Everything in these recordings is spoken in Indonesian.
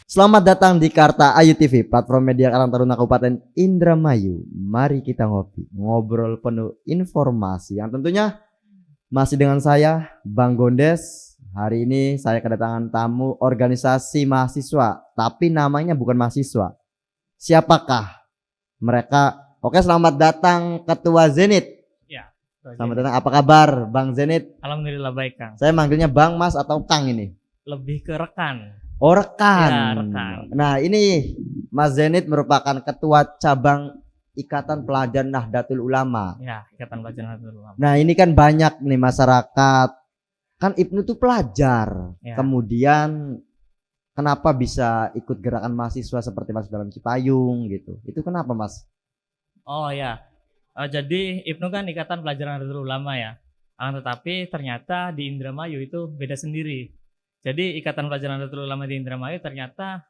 Selamat datang di Karta Ayu TV, platform media Karang Taruna Kabupaten Indramayu. Mari kita ngopi, ngobrol penuh informasi yang tentunya masih dengan saya, Bang Gondes. Hari ini saya kedatangan tamu organisasi mahasiswa, tapi namanya bukan mahasiswa. Siapakah mereka? Oke, selamat datang Ketua Zenit. Ya, Selamat datang. Apa kabar, Bang Zenit? Alhamdulillah baik, Kang. Saya manggilnya Bang, Mas atau Kang ini? Lebih ke rekan. Oh, rekan. Ya, rekan. Nah, ini Mas Zenit merupakan ketua cabang Ikatan Pelajar Nahdlatul Ulama. Ya, Ikatan Pelajar Nahdlatul Ulama. Nah, ini kan banyak nih masyarakat. Kan Ibnu tuh pelajar. Ya. Kemudian kenapa bisa ikut gerakan mahasiswa seperti masuk dalam Cipayung gitu? Itu kenapa, Mas? Oh ya. Jadi Ibnu kan Ikatan Pelajar Nahdlatul Ulama ya. Tetapi ternyata di Indramayu itu beda sendiri. Jadi Ikatan Pelajar Nahdlatul Ulama di Indramayu ternyata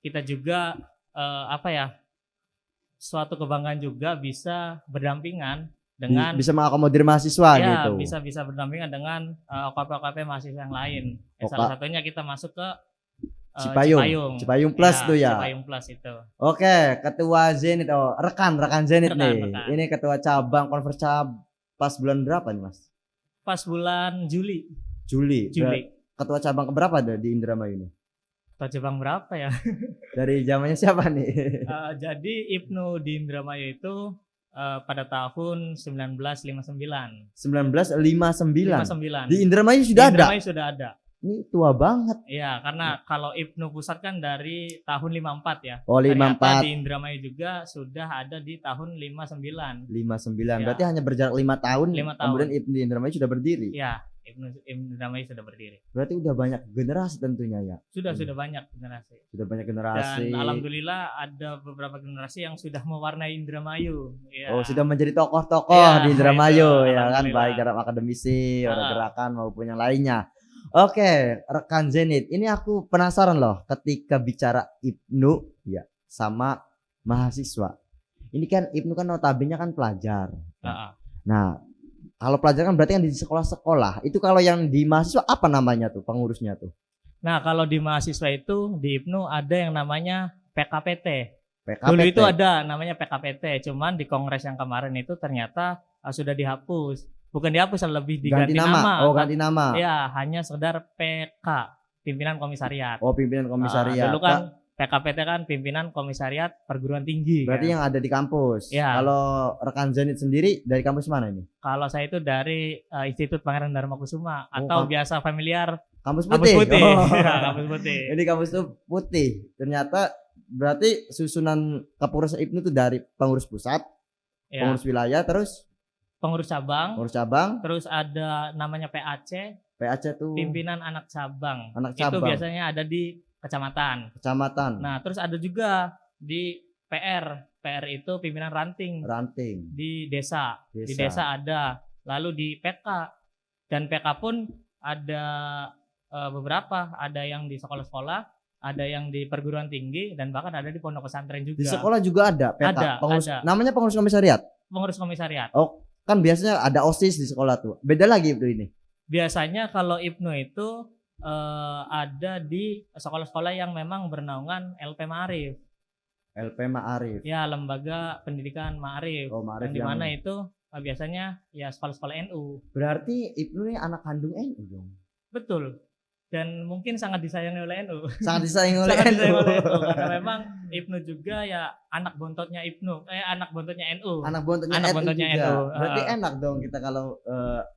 kita juga suatu kebanggaan juga bisa berdampingan dengan bisa mengakomodir mahasiswa ya, gitu. bisa berdampingan dengan OKP mahasiswa yang lain. Oh, Salah satunya kita masuk ke Cipayung Plus ya, tuh ya. Cipayung Plus itu. Oke, Ketua Zenit. Oh, rekan Zenit nih. Rekan. Ini Ketua cabang Konversab pas bulan berapa nih, Mas? Pas bulan Juli. Ketua cabang keberapa ada di Indramayu ini? Ketua cabang berapa ya? Dari zamannya siapa nih? Jadi Ibnu di Indramayu itu pada tahun 1959. 1959. Di Indramayu sudah ada. Indramayu sudah ada. Ini tua banget. Iya, karena kalau Ibnu Pusat kan dari tahun 54 ya. Oh, 54. Ternyata di Indramayu juga sudah ada di tahun 59. 59. Ya. Berarti hanya berjarak 5 tahun. 5 tahun. Kemudian Ibnu di Indramayu sudah berdiri. Iya, Ibnu Indramayu sudah berdiri. Berarti udah banyak generasi tentunya ya. Sudah banyak generasi. Sudah banyak generasi. Dan alhamdulillah ada beberapa generasi yang sudah mewarnai Indramayu. Ya. Oh, sudah menjadi tokoh-tokoh di Indramayu itu, ya kan, baik dalam akademisi, orang gerakan maupun yang lainnya. Oke, rekan Zenit, ini aku penasaran loh ketika bicara Ibnu ya sama mahasiswa. Ini kan Ibnu kan notabene kan pelajar. Nah, kalau pelajar kan berarti kan di sekolah-sekolah. Itu kalau yang di mahasiswa apa namanya tuh pengurusnya tuh? Nah, kalau di mahasiswa itu di Ibnu ada yang namanya PKPT. PKPT. Dulu itu ada namanya PKPT, cuman di kongres yang kemarin itu ternyata sudah dihapus. Bukan dihapus, lebih diganti nama. Oh, ganti nama. Ya, hanya sekedar PK, pimpinan komisariat. Oh, pimpinan komisariat. Dulu kan PKPT kan pimpinan komisariat perguruan tinggi. Berarti kan? yang ada di kampus. Ya. Kalau rekan Zenit sendiri dari kampus mana ini? Kalau saya itu dari Institut Pangeran Dharma Kusuma atau biasa familiar Kampus Putih. Oh. Ya, Kampus Putih. Ini Kampus Putih. Ternyata berarti susunan kepengurusan Ibnu itu dari pengurus pusat, ya, pengurus wilayah, terus pengurus cabang, terus ada namanya PAC tuh pimpinan anak cabang. Itu biasanya ada di kecamatan. Nah, terus ada juga di PR itu pimpinan ranting di desa. Di desa ada, lalu di PK, dan PK pun ada beberapa, ada yang di sekolah-sekolah, ada yang di perguruan tinggi, dan bahkan ada di pondok pesantren juga. Di sekolah juga ada PK. Ada. Namanya pengurus komisariat. Pengurus komisariat. Oh, kan biasanya ada OSIS di sekolah tuh. Beda lagi itu ini. Biasanya kalau Ibnu itu ada di sekolah-sekolah yang memang bernaungan LP Ma'arif. LP Ma'arif. Ya, lembaga pendidikan Ma'arif. Oh, Ma'arif yang di mana itu biasanya ya sekolah-sekolah NU. Berarti Ibnu ini anak kandung NU dong. Betul. Dan mungkin sangat disayangi oleh NU. Sangat disayangi oleh NU. Karena memang Ibnu juga ya anak bontotnya NU. Anak bontotnya NU. Anak bontotnya NU. Berarti enak dong kita kalau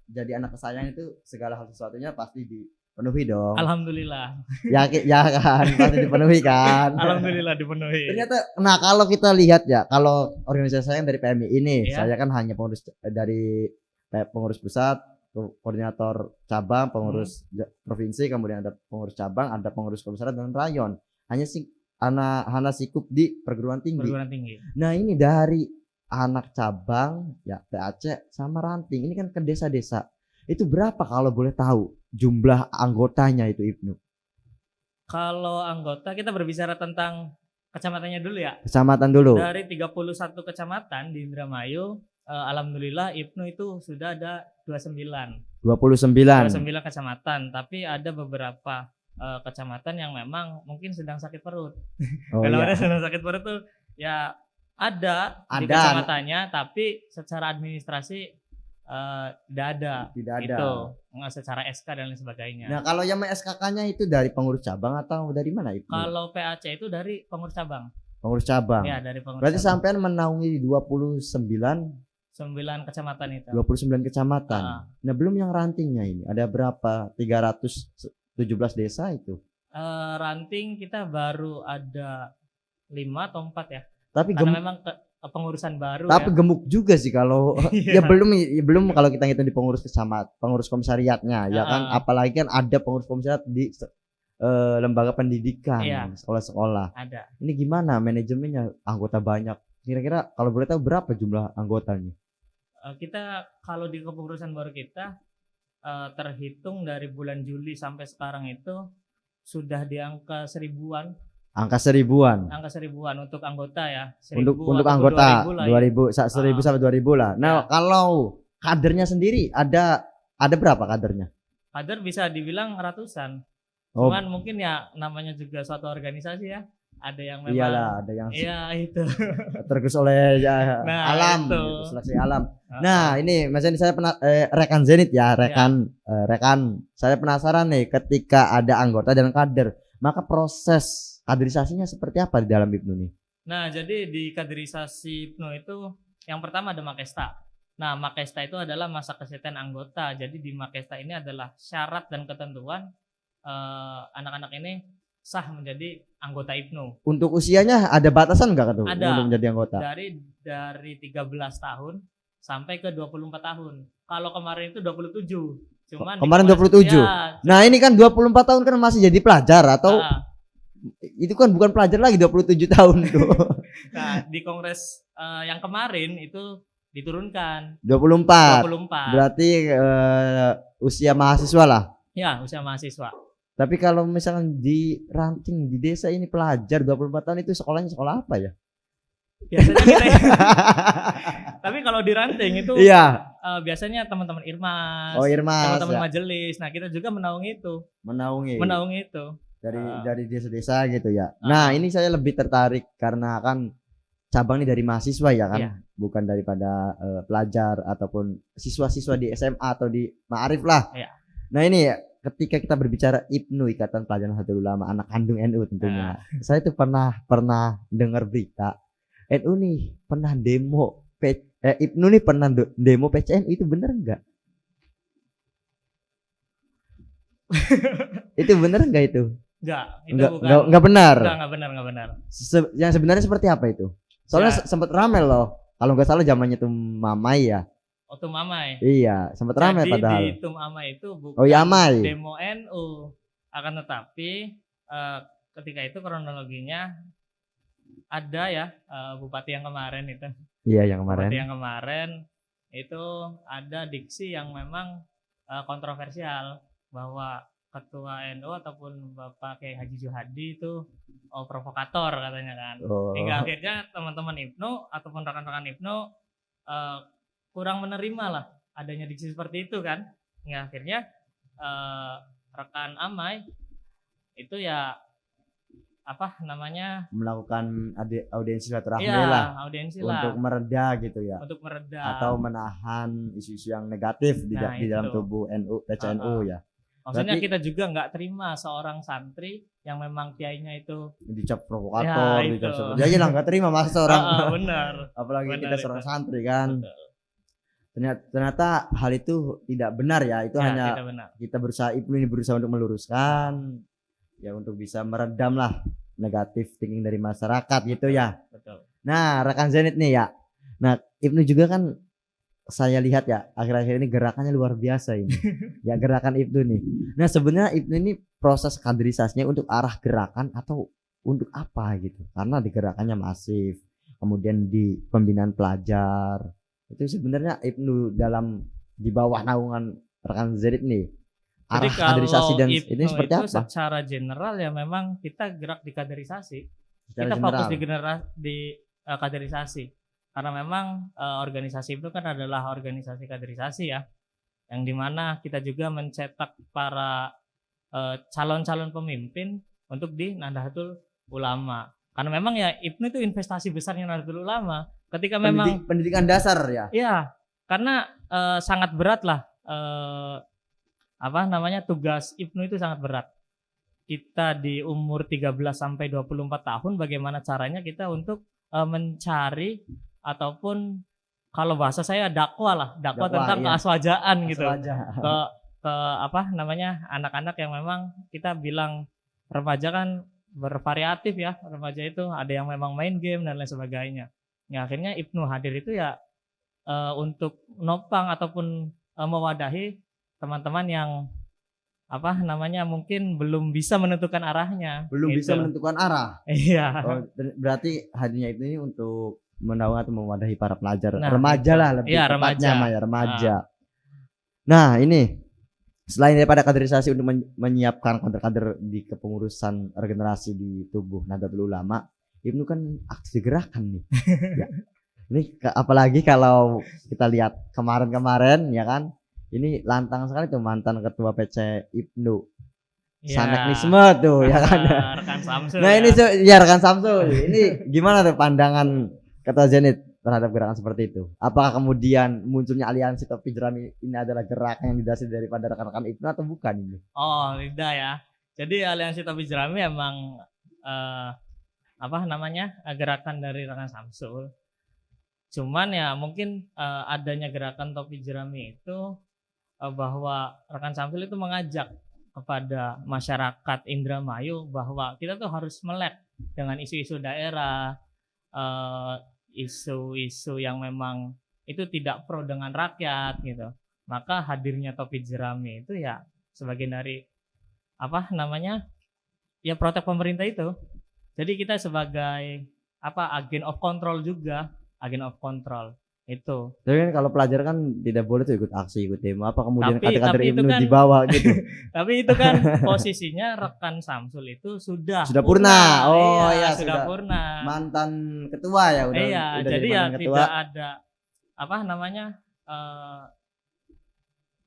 jadi anak kesayangan itu segala hal sesuatunya pasti dipenuhi dong. Alhamdulillah. Ya kan, pasti dipenuhi kan. Alhamdulillah dipenuhi. Ternyata, nah kalau kita lihat ya, kalau organisasi saya yang dari PMI ini, ya, saya kan hanya pengurus dari pengurus pusat, koordinator cabang, pengurus provinsi, kemudian ada pengurus cabang, ada pengurus komisariat dan rayon. Hana sikup di perguruan tinggi. Nah, ini dari anak cabang ya PAC sama ranting. Ini kan ke desa-desa. Itu berapa kalau boleh tahu jumlah anggotanya itu Ibnu? Kalau anggota kita berbicara tentang kecamatannya dulu ya. Kecamatan dulu. Dari 31 kecamatan di Indramayu, alhamdulillah Ibnu itu sudah ada 29 kecamatan, tapi ada beberapa kecamatan yang memang mungkin sedang sakit perut. Oh, Kalau iya. ada sedang sakit perut tuh ya ada di kecamatannya, tapi secara administrasi tidak ada. Itu secara SK dan lain sebagainya. Nah, kalau yang SKK-nya itu dari pengurus cabang atau dari mana itu? Kalau PAC itu dari pengurus cabang. Pengurus cabang. Ya, dari pengurus. Berarti sampean menaungi 29 kecamatan itu. 29 kecamatan. Nah, belum yang rantingnya ini. Ada berapa? 317 desa itu. Ranting kita baru ada 5 atau 4 ya. Tapi karena memang pengurusan baru. Tapi gemuk juga sih kalau ya belum kalau kita ngitung di pengurus kecamatan, pengurus komisariatnya ya kan, apalagi kan ada pengurus komisariat di lembaga pendidikan, sekolah-sekolah. Ada. Ini gimana manajemennya, anggota banyak. Kira-kira kalau boleh tahu berapa jumlah anggotanya? Kita kalau di kepengurusan baru kita terhitung dari bulan Juli sampai sekarang itu sudah di angka 1000-an. Angka 1000-an untuk anggota ya. Untuk anggota 1000 sampai 2000 lah. Nah, kalau kadernya sendiri ada berapa kadernya? Kader bisa dibilang ratusan. Cuman mungkin ya namanya juga suatu organisasi ya. Ada yang memang ada yang itu tergerus oleh alam, seleksi alam. Nah, ini Mas Zenit, saya rekan Zenit ya, rekan saya penasaran nih, ketika ada anggota dan kader, maka proses kaderisasinya seperti apa di dalam IPNU nih? Nah, jadi di kaderisasi IPNU itu yang pertama ada Makesta. Nah, Makesta itu adalah masa kesehatan anggota. Jadi di Makesta ini adalah syarat dan ketentuan anak-anak ini sah menjadi anggota IPNU. Untuk usianya ada batasan nggak tuh untuk menjadi anggota? Dari 13 tahun sampai ke 24 tahun. Kalau kemarin itu 27. Cuman kemarin 27. Nah, ini kan 24 tahun kan masih jadi pelajar atau itu kan bukan pelajar lagi 27 tahun tuh. Nah, di kongres yang kemarin itu diturunkan 24. Berarti usia mahasiswa lah. Ya, usia mahasiswa. Tapi kalau misalnya di ranting di desa ini pelajar 24 tahun itu sekolahnya sekolah apa ya? Biasanya kita tapi kalau di ranting itu biasanya teman-teman Irmas, teman-teman majelis. Nah, kita juga menaungi itu. Menaungi itu. Dari desa-desa gitu ya. Nah, ini saya lebih tertarik karena kan cabang ini dari mahasiswa ya kan, bukan daripada pelajar ataupun siswa-siswa di SMA atau di Ma'arif lah. Nah, ini ketika kita berbicara IPNU, Ikatan Pelajar Nahdlatul Ulama, anak kandung NU tentunya. Saya tuh pernah dengar berita NU nih pernah demo IPNU nih pernah demo PCNU, itu bener enggak? Itu bener enggak itu? Enggak benar. Enggak benar. Yang sebenarnya seperti apa itu? Soalnya sempat ramai loh. Kalau nggak salah zamannya tuh Mamai ya. Oh, tuh Mamai. Iya, sempat ramai padahal. Jadi di Tum Amai itu bukan demo NU, akan tetapi ketika itu kronologinya ada ya bupati yang kemarin itu. Iya, yang kemarin. Bupati yang kemarin itu ada diksi yang memang kontroversial bahwa ketua NU ataupun Bapak Kiai Haji Juhadi itu provokator katanya kan. Hingga akhirnya teman-teman IPNU ataupun rekan-rekan IPNU kurang menerima lah adanya diksi seperti itu kan. Hingga akhirnya rekan Amai itu ya melakukan audiensi silaturahmi lah. Audiensi untuk mereda gitu ya. Untuk mereda atau menahan isu-isu yang negatif di dalam tubuh NU PCNU ya. Maksudnya kita juga nggak terima seorang santri yang memang kiainya itu dicap provokator, dicap seperti aja lah, nggak terima masa seorang. Benar. Apalagi kita seorang santri kan. Ternyata hal itu tidak benar ya. Itu hanya kita berusaha, IPNU ini berusaha untuk meluruskan ya, untuk bisa meredam lah negatif thinking dari masyarakat gitu ya. Betul. Nah, rekan Zenit nih ya. Nah, IPNU juga kan saya lihat ya akhir-akhir ini gerakannya luar biasa ini. Ya, gerakan IPNU nih. Nah, sebenarnya IPNU ini proses kaderisasinya untuk arah gerakan atau untuk apa gitu? Karena di gerakannya masif, kemudian di pembinaan pelajar. Itu sebenarnya IPNU di bawah naungan rekan Zenit nih. Arah kaderisasi dan ini seperti itu apa? Secara general ya memang kita gerak di kaderisasi. Kita fokus di kaderisasi. Karena memang organisasi itu kan adalah organisasi kaderisasi ya, yang dimana kita juga mencetak para calon-calon pemimpin untuk di Nahdlatul Ulama. Karena memang ya IPNU itu investasi besarnya Nahdlatul Ulama. Ketika memang pendidikan dasar ya. Iya, karena sangat berat lah tugas IPNU itu sangat berat. Kita di umur 13 sampai 24 tahun bagaimana caranya kita untuk mencari ataupun kalau bahasa saya dakwah tentang keaswajaan gitu. Ke anak-anak yang memang kita bilang remaja kan bervariatif ya. Remaja itu ada yang memang main game dan lain sebagainya. Ya akhirnya IPNU hadir itu ya untuk nopang ataupun mewadahi teman-teman yang mungkin belum bisa menentukan arahnya. Belum bisa menentukan arah. Iya. Berarti hadirnya itu ini untuk menaungi atau mewadahi para pelajar remaja lah lebih tepatnya remaja. Nah ini selain daripada kaderisasi untuk menyiapkan kader-kader di kepengurusan regenerasi di tubuh Nahdlatul Ulama, IPNU kan aktif di gerakan nih. Ya. Ini apalagi kalau kita lihat kemarin-kemarin ya kan, ini lantang sekali tuh mantan ketua PC IPNU. Ya. Saneknisme tuh ya kan. Rekan Samsul. Nah ini ya rekan Samsul. Ini gimana tuh pandangan Ketua Zenit terhadap gerakan seperti itu? Apakah kemudian munculnya aliansi topi jerami ini adalah gerakan yang didasari daripada rekan-rekan IPNU atau bukan ini? Oh tidak ya. Jadi aliansi topi jerami emang gerakan dari rekan Samsul. Cuman ya mungkin adanya gerakan topi jerami itu bahwa rekan Samsul itu mengajak kepada masyarakat Indramayu bahwa kita tuh harus melek dengan isu-isu daerah, isu-isu yang memang itu tidak pro dengan rakyat gitu. Maka hadirnya topi jerami itu ya sebagian dari ya protek pemerintah itu. Jadi kita sebagai agen of control juga, agen of control itu. Tapi kan kalau pelajar kan tidak boleh tuh ikut aksi, ikut demo. Apa kemudian kader-kader IPNU kan, dibawa gitu? Tapi itu kan posisinya rekan Samsul itu sudah purna. Oh iya, sudah purna. Mantan ketua ya udah. Iya, udah jadi ya ketua. Tidak ada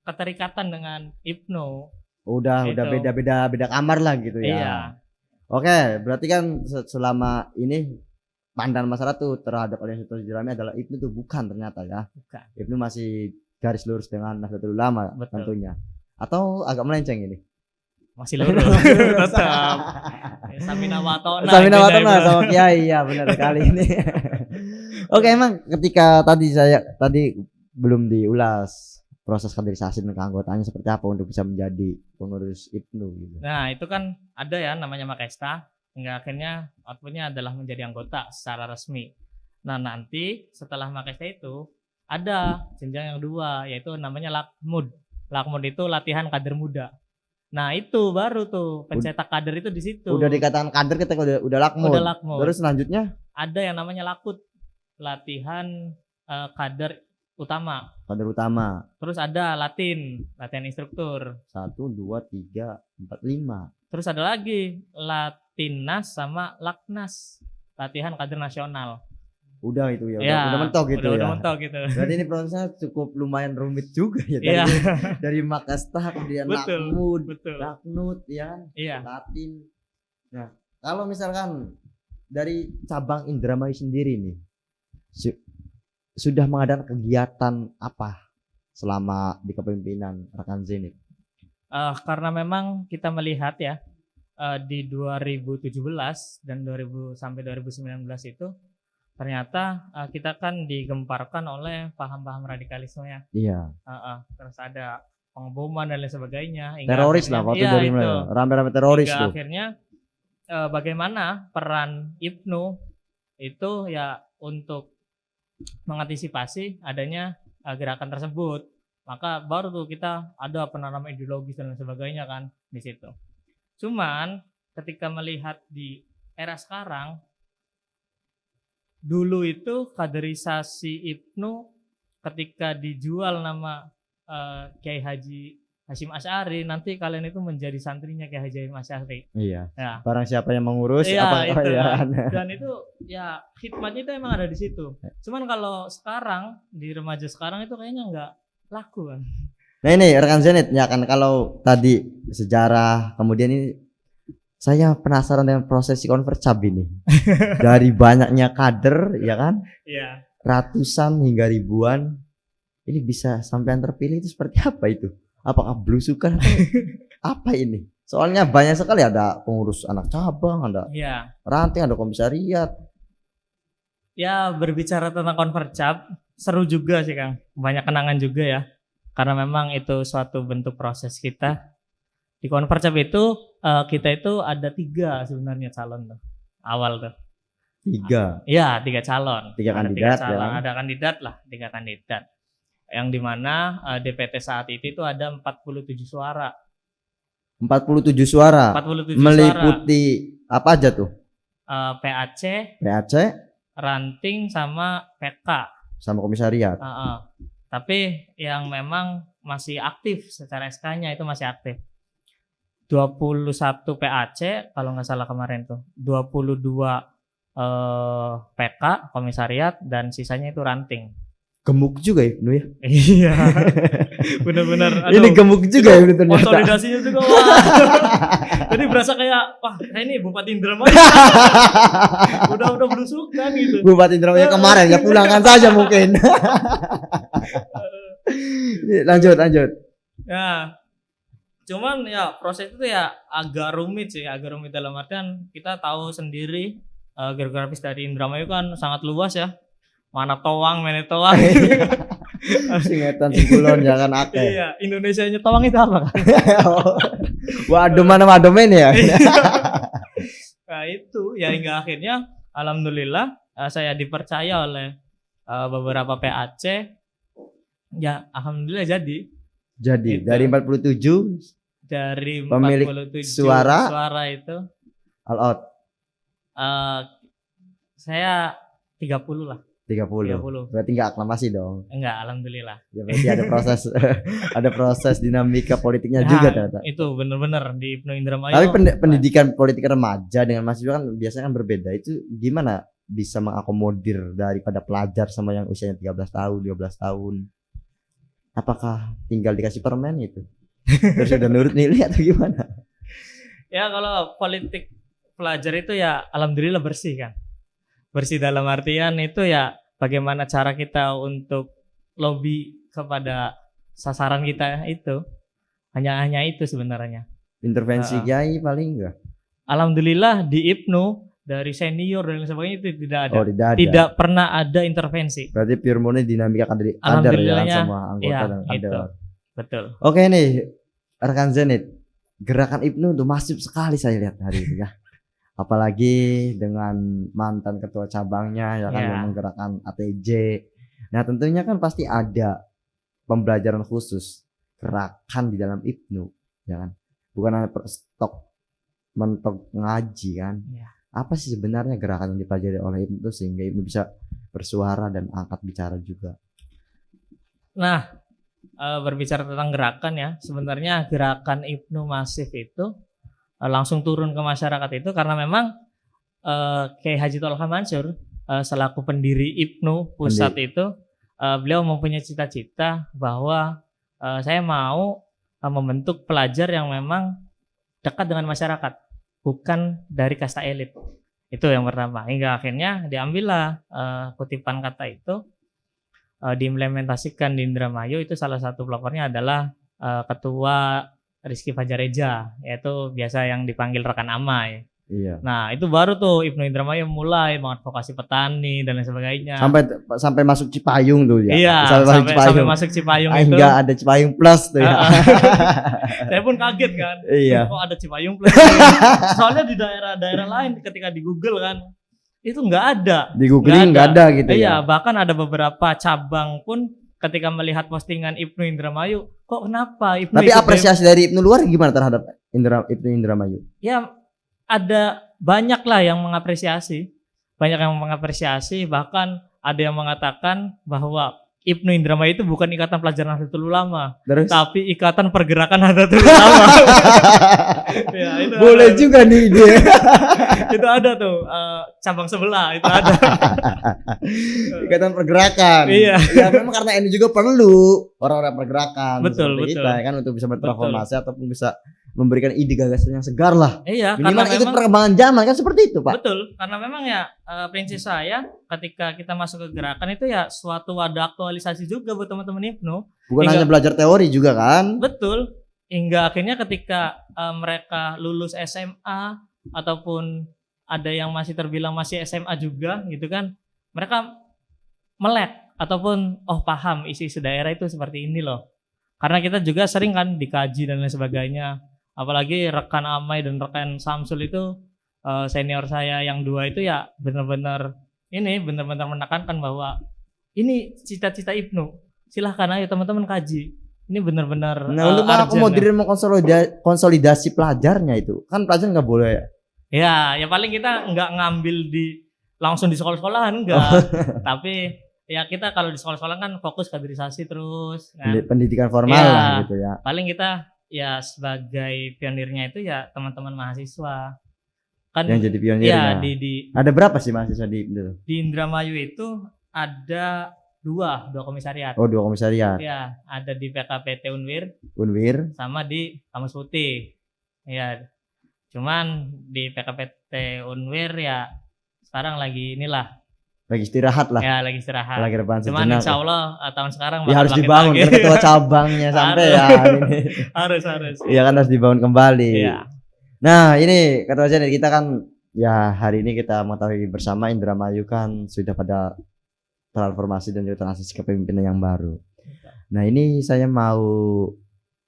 keterikatan dengan IPNU. Udah beda kamar lah gitu ya. Iya. Oke, berarti kan selama ini pandangan masyarakat tuh terhadap aliansi topi jerami adalah IPNU tuh bukan ternyata ya. Bukan. IPNU masih garis lurus dengan Nahdlatul Ulama. Betul. Tentunya. Atau agak melenceng ini? Masih lurus. Tetap. Samina watona sama Kiai ya benar sekali ini. Oke, emang ketika tadi belum diulas proses kaderisasi dan keanggotaannya seperti apa untuk bisa menjadi pengurus IPNU gitu. Nah, itu kan ada ya namanya Makesta, hingga akhirnya outputnya adalah menjadi anggota secara resmi. Nah, nanti setelah Makesta itu ada jenjang yang kedua, yaitu namanya Lakmud. Lakmud itu latihan kader muda. Nah, itu baru tuh pencetak kader itu di situ. Udah dikatakan kader ketika udah Lakmud. Udah Lakmud. Terus selanjutnya ada yang namanya Lakut, latihan kader utama. Kader utama. Terus ada latihan instruktur. 1, 2, 3, 4, 5. Terus ada lagi Latinnas sama Laknas, latihan kader nasional. Udah itu ya, udah mentok gitu udah mentok gitu. Berarti ini prosesnya cukup lumayan rumit juga ya. Dari Makasta kemudian Lakmud, Laknut ya, Latin. Nah, kalau misalkan dari cabang Indramayu sendiri nih, sudah mengadakan kegiatan apa selama di kepemimpinan rekan Zenit? Karena memang kita melihat ya di 2017 dan 2000 sampai 2019 itu ternyata kita kan digemparkan oleh paham-paham radikalisme ya. Iya. Terus ada pengeboman dan lain sebagainya. Teroris lah waktu dari rame-rame teroris tuh. Akhirnya bagaimana peran IPNU itu ya untuk mengantisipasi adanya gerakan tersebut. Maka baru tuh kita ada penanaman ideologis dan sebagainya kan di situ. Cuman ketika melihat di era sekarang, dulu itu kaderisasi IPNU ketika dijual nama Kiai Haji Hasyim Asy'ari, nanti kalian itu menjadi santrinya Kiai Haji Hasyim Asy'ari. Iya. Ya. Barang siapa yang mengurus Dan itu ya khidmatnya itu emang ada di situ. Cuman kalau sekarang di remaja sekarang itu kayaknya nggak laku kan. Nah ini rekan Zenit ya kan, kalau tadi sejarah, kemudian ini saya penasaran dengan prosesi Konvercab ini. Dari banyaknya kader ya kan, Iya. ratusan hingga ribuan, ini bisa sampai terpilih itu seperti apa itu? Apakah belusukan atau apa ini? Soalnya banyak sekali, ada pengurus anak cabang, ada ranting, ada komisariat. Ya, berbicara tentang Konvercab seru juga sih Kang, banyak kenangan juga ya. Karena memang itu suatu bentuk proses kita. Di Konvercab itu kita itu ada 3 sebenarnya calon tuh. Awal tuh. 3. Iya, 3 calon. 3 kandidat 3 calon. ya. Ada kandidat lah, 3 kandidat. Yang dimana DPT saat itu ada 47 suara. 47 suara. 47 meliputi suara. Apa aja tuh? PAC, ranting sama PK. Sama komisariat. Tapi yang memang masih aktif secara SK-nya itu masih aktif. 21 PAC kalau nggak salah kemarin tuh. 22 PK komisariat dan sisanya itu ranting. Gemuk juga ya, ya? Iya. Benar-benar. Ini gemuk juga ya ternyata. Konsolidasinya juga wah. Jadi berasa kayak wah, saya ini Bupati Indramayu. udah berusukan gitu. Bupati Indramayu kemarin ya, pulangkan saja mungkin. lanjut. Ya. Cuman ya proses itu ya agak rumit dalam artian kita tahu sendiri geografis dari Indramayu kan sangat luas ya. Mana toang. Singetan Singkulon jangan akeh. Iya, Indonesianya toang itu apa kan? Waduh, mana ini ya. Nah itu ya hingga akhirnya alhamdulillah saya dipercaya oleh beberapa PAC. Ya alhamdulillah jadi gitu. Dari 47 pemilik 47 suara itu all out. Saya 30 lah. 30. Berarti enggak aklamasi dong. Enggak, alhamdulillah. Ya berarti ada proses dinamika politiknya juga ternyata. Itu benar-benar di IPNU Indramayu. Tapi pendidikan politik remaja dengan mahasiswa kan biasanya kan berbeda. Itu gimana bisa mengakomodir daripada pelajar sama yang usianya 13 tahun, 12 tahun? Apakah tinggal dikasih permen itu? Terus udah nurut nilai atau gimana? Ya kalau politik pelajar itu ya alhamdulillah bersih kan. Bersih dalam artian itu ya bagaimana cara kita untuk lobby kepada sasaran kita itu. Hanya itu sebenarnya. Intervensi kiai paling enggak? Alhamdulillah di IPNU dari senior dan sebagainya itu tidak ada. Tidak pernah ada intervensi. Berarti pure murni dinamika kader ya sama anggota dan kader. Betul. Oke nih, rekan Zenit. Gerakan IPNU itu masif sekali saya lihat hari ini ya. Apalagi dengan mantan ketua cabangnya ya kan yang menggerakkan ATJ. Nah, tentunya kan pasti ada pembelajaran khusus gerakan di dalam IPNU ya kan. Bukan hanya mentok ngaji kan. Ya. Apa sih sebenarnya gerakan yang dipelajari oleh IPNU sehingga IPNU bisa bersuara dan angkat bicara juga? Nah, berbicara tentang gerakan ya, sebenarnya gerakan IPNU masif itu langsung turun ke masyarakat itu karena memang Kiai Haji Tholqa Mansur selaku pendiri IPNU pusat itu beliau mempunyai cita-cita bahwa saya mau membentuk pelajar yang memang dekat dengan masyarakat, bukan dari kasta elit. Itu yang pertama. Hingga akhirnya diambillah kutipan kata itu diimplementasikan di Indramayu. Itu salah satu pelapornya adalah Ketua Rizky Fajareja, yaitu biasa yang dipanggil rekan Amai. Iya. Nah itu baru tuh IPNU Indramayu mulai mengadvokasi petani dan lain sebagainya. Sampai masuk Cipayung tuh ya. Iya. Sampai masuk Cipayung itu. Enggak ada Cipayung Plus tuh ya. Saya pun kaget kan. Iya. Kok ada Cipayung Plus? Soalnya di daerah-daerah lain ketika di Google kan itu nggak ada. Di Google nggak ada gitu. Iya. Bahkan ada beberapa cabang pun ketika melihat postingan IPNU Indramayu, kok kenapa IPNU? Tapi apresiasi dari IPNU luar gimana terhadap IPNU Indramayu? Ya ada banyak lah yang mengapresiasi, bahkan ada yang mengatakan bahwa IPNU Indramayu itu bukan Ikatan Pelajar Nahdlatul Ulama, Terus? tapi Ikatan Pergerakan Nahdlatul Ulama. Ya, itu boleh ada. Juga nih dia. Itu ada tuh cabang sebelah itu ada. Ikatan pergerakan. Iya. Ya memang karena ini juga perlu orang-orang pergerakan. Betul. Kita kan untuk bisa bertransformasi ataupun bisa memberikan ide gagasan yang segar lah. Iya, minimal karena ikut perkembangan zaman kan seperti itu, Pak. Betul, karena memang ya prinsip saya ketika kita masuk ke gerakan itu ya suatu wadah aktualisasi juga buat teman-teman IPNU. Bukan hanya belajar teori juga kan? Betul. Hingga akhirnya ketika mereka lulus SMA ataupun ada yang masih terbilang masih SMA juga gitu kan, mereka melek ataupun paham isi-isi daerah itu seperti ini loh. Karena kita juga sering kan dikaji dan lain sebagainya. Apalagi rekan Amai dan rekan Samsul itu senior saya yang 2 itu ya benar-benar menekankan bahwa ini cita-cita IPNU. Silahkan ayo teman-teman kaji. Ini benar-benar untuk mengakomodir konsolidasi pelajarnya itu. Kan pelajar nggak boleh ya paling kita nggak ngambil langsung di sekolah-sekolahan enggak. Tapi ya kita kalau di sekolah-sekolah kan fokus kaderisasi terus kan. Pendidikan formal lah gitu ya. Paling kita ya sebagai pionirnya itu ya teman-teman mahasiswa kan yang jadi pionirnya. Ya, ada berapa sih mahasiswa di Indramayu itu ada dua komisariat. 2 komisariat. Ya, ada di PKPT Unwir sama di Kamus Putih. Ya, cuman di PKPT Unwir ya sekarang lagi istirahat lah. Ya, lagi istirahat. Lagi rebahan sejenak. Cuman insya Allah tahun sekarang ya harus dibangun karena ketua cabangnya sampai ya ini. harus. Iya kan harus dibangun kembali. Iya. Nah, ini Ketua Janet kita kan ya hari ini kita mengetahui bersama Indramayu kan sudah pada transformasi dan juga transisi kepemimpinan yang baru. Nah, ini saya mau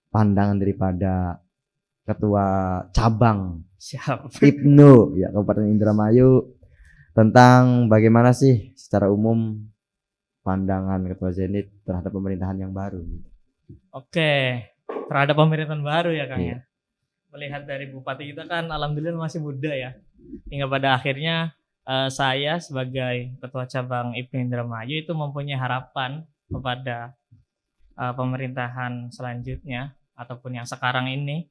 pandangan daripada Ketua Cabang IPNU ya Kabupaten Indramayu tentang bagaimana sih secara umum pandangan Ketua Zenit terhadap pemerintahan yang baru. Oke, terhadap pemerintahan baru ya Kang ya. Melihat dari Bupati kita kan alhamdulillah masih muda ya. Hingga pada akhirnya saya sebagai Ketua Cabang IPNU Indramayu itu mempunyai harapan kepada pemerintahan selanjutnya ataupun yang sekarang ini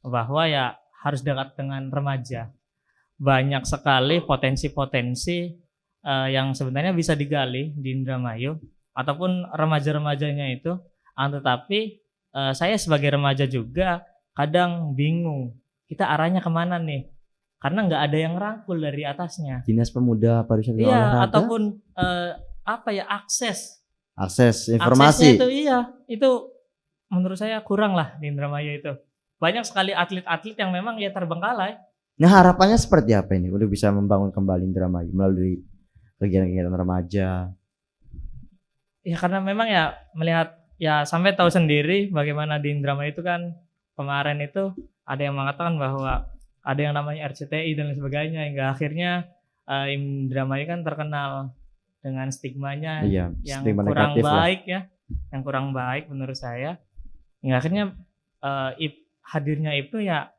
bahwa ya harus dekat dengan remaja. Banyak sekali potensi-potensi yang sebenarnya bisa digali di Indramayu ataupun remaja-remajanya itu, tetapi saya sebagai remaja juga kadang bingung kita arahnya kemana nih, karena nggak ada yang rangkul dari atasnya. Dinas Pemuda Pariwisata dan Olahraga ataupun akses informasi. Aksesnya itu menurut saya kurang lah di Indramayu itu. Banyak sekali atlet-atlet yang memang ya terbengkalai. Nah, harapannya seperti apa ini untuk bisa membangun kembali Indramayu melalui kegiatan-kegiatan remaja? Ya karena memang ya melihat ya sampai tahu sendiri bagaimana di Indramayu itu kan kemarin itu ada yang mengatakan bahwa ada yang namanya RCTI dan lain sebagainya, hingga akhirnya Indramayu kan terkenal dengan stigmanya yang kurang baik lah. Yang kurang baik menurut saya. Hingga akhirnya hadirnya itu ya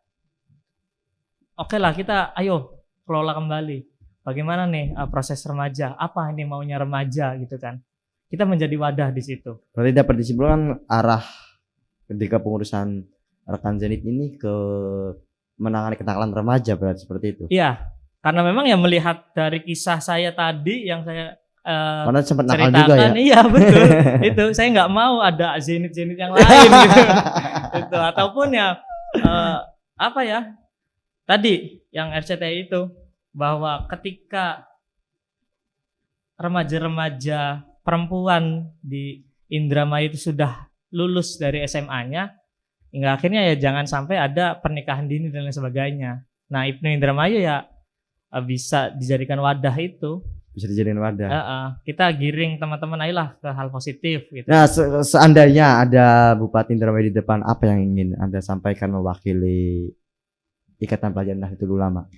oke lah kita ayo kelola kembali. Bagaimana nih proses remaja? Apa ini maunya remaja gitu kan? Kita menjadi wadah di situ. Berarti dapat disimpulkan arah ketika pengurusan rekan Zenit ini ke menangani kenakalan remaja berarti seperti itu. Iya, karena memang ya melihat dari kisah saya tadi yang saya karena sempat nakal juga ya. Iya betul. Itu saya nggak mau ada Zenit yang lain gitu. Itu ataupun ya tadi yang RCTI itu bahwa ketika remaja-remaja perempuan di Indramayu itu sudah lulus dari SMA-nya, hingga akhirnya ya jangan sampai ada pernikahan dini dan lain sebagainya. Nah, IPNU Indramayu ya bisa dijadikan wadah itu. Bisa dijadikan wadah. Kita giring teman-teman ayolah ke hal positif gitu. Nah, seandainya ada Bupati Indramayu di depan, apa yang ingin Anda sampaikan mewakili Ikatan Pelajar Nahdlatul Ulama?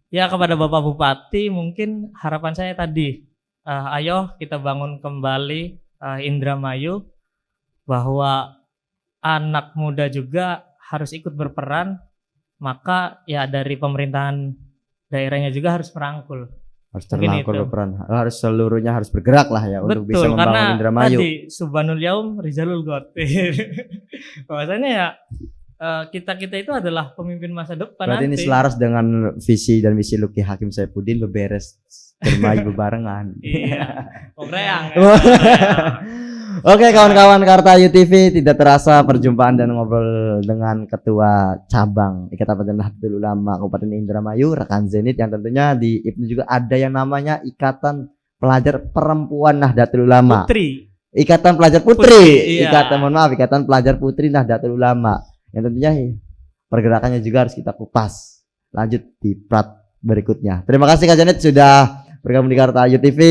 Ya kepada Bapak Bupati mungkin harapan saya tadi, ayo kita bangun kembali Indramayu, bahwa anak muda juga harus ikut berperan, maka ya dari pemerintahan daerahnya juga harus merangkul. harus terlangkul berperan, harus seluruhnya harus bergerak lah ya. Betul, untuk bisa membangun Indramayu. Tadi Subhanul Yaum Rizalul Ghot. Bahwasanya ya kita itu adalah pemimpin masa depan. Berarti nanti ini selaras dengan visi dan misi Luki Hakim Saifuddin beberes bermain bebarengan. Iya. Koreang. Oke kawan-kawan Kartayu TV, tidak terasa perjumpaan dan ngobrol dengan Ketua Cabang Ikatan Nahdlatul Ulama Kabupaten Indramayu, rekan Zenit, yang tentunya di IPNU juga ada yang namanya Ikatan Pelajar Perempuan Nahdlatul Ulama. Putri. Ikatan Pelajar Putri. Iya. Ikatan Pelajar Putri Nahdlatul Ulama. Yang tentunya pergerakannya juga harus kita kupas. Lanjut di prat berikutnya. Terima kasih Kak Janet sudah bergabung di Kartayu TV.